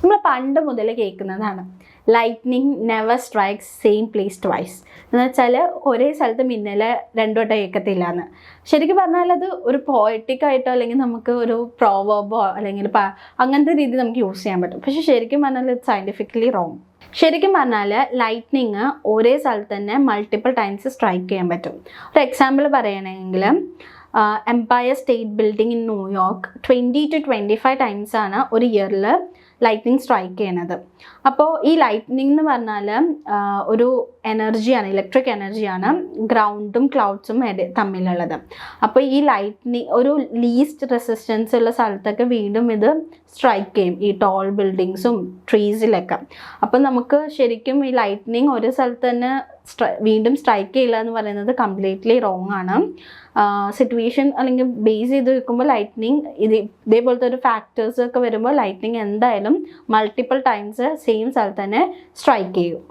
നമ്മൾ പണ്ട് മുതൽ കേൾക്കുന്നതാണ്, lightning never strikes same place twice എന്ന് വെച്ചാൽ ഒരേ സ്ഥലത്ത് മിന്നൽ രണ്ടു വട്ടം കേൾക്കത്തില്ല എന്ന്. ശരിക്കും പറഞ്ഞാൽ അത് ഒരു പോയറ്റിക്കായിട്ടോ അല്ലെങ്കിൽ നമുക്ക് ഒരു പ്രോവർബോ അല്ലെങ്കിൽ അങ്ങനത്തെ രീതി നമുക്ക് യൂസ് ചെയ്യാൻ പറ്റും. പക്ഷെ ശരിക്കും പറഞ്ഞാൽ ഇത് സയൻറ്റിഫിക്കലി റോങ്. ശരിക്കും പറഞ്ഞാൽ ലൈറ്റ്നിങ് ഒരേ സ്ഥലത്ത് തന്നെ മൾട്ടിപ്പിൾ ടൈംസ് സ്ട്രൈക്ക് ചെയ്യാൻ പറ്റും. ഒരു എക്സാമ്പിൾ പറയുകയാണെങ്കിൽ എംപയർ സ്റ്റേറ്റ് ബിൽഡിംഗ് ഇൻ ന്യൂയോർക്ക് 20 to 25 ടൈംസ് ആണ് ഒരു ഇയറിൽ ലൈറ്റ്നിങ് സ്ട്രൈക്ക് ചെയ്യുന്നത്. അപ്പോൾ ഈ ലൈറ്റ്നിങ് എന്ന് പറഞ്ഞാൽ ഒരു എനർജിയാണ്, ഇലക്ട്രിക് എനർജിയാണ് ഗ്രൗണ്ടും ക്ലൗഡ്സും തമ്മിലുള്ളത്. അപ്പോൾ ഈ ലൈറ്റ്നിങ് ഒരു ലീസ്റ്റ് റെസിസ്റ്റൻസ് ഉള്ള സ്ഥലത്തൊക്കെ വീണ്ടും ഇത് സ്ട്രൈക്ക് ചെയ്യും, ഈ ടോൾ ബിൽഡിങ്സും ട്രീസിലൊക്കെ. അപ്പോൾ നമുക്ക് ശരിക്കും ഈ ലൈറ്റ്നിങ് ഒരു സ്ഥലത്ത് തന്നെ വീണ്ടും സ്ട്രൈക്ക് ചെയ്യില്ല എന്ന് പറയുന്നത് കംപ്ലീറ്റ്ലി റോങ് ആണ്. സിറ്റുവേഷൻ അല്ലെങ്കിൽ ബേസ് ചെയ്ത് വെക്കുമ്പോൾ ലൈറ്റ്നിങ് ഇതേപോലത്തെ ഒരു ഫാക്ടേഴ്സ് ഒക്കെ വരുമ്പോൾ ലൈറ്റ്നിങ് എന്തായാലും മൾട്ടിപ്പിൾ ടൈംസ് സെയിം സ്ഥലത്ത് തന്നെ സ്ട്രൈക്ക് ചെയ്യും.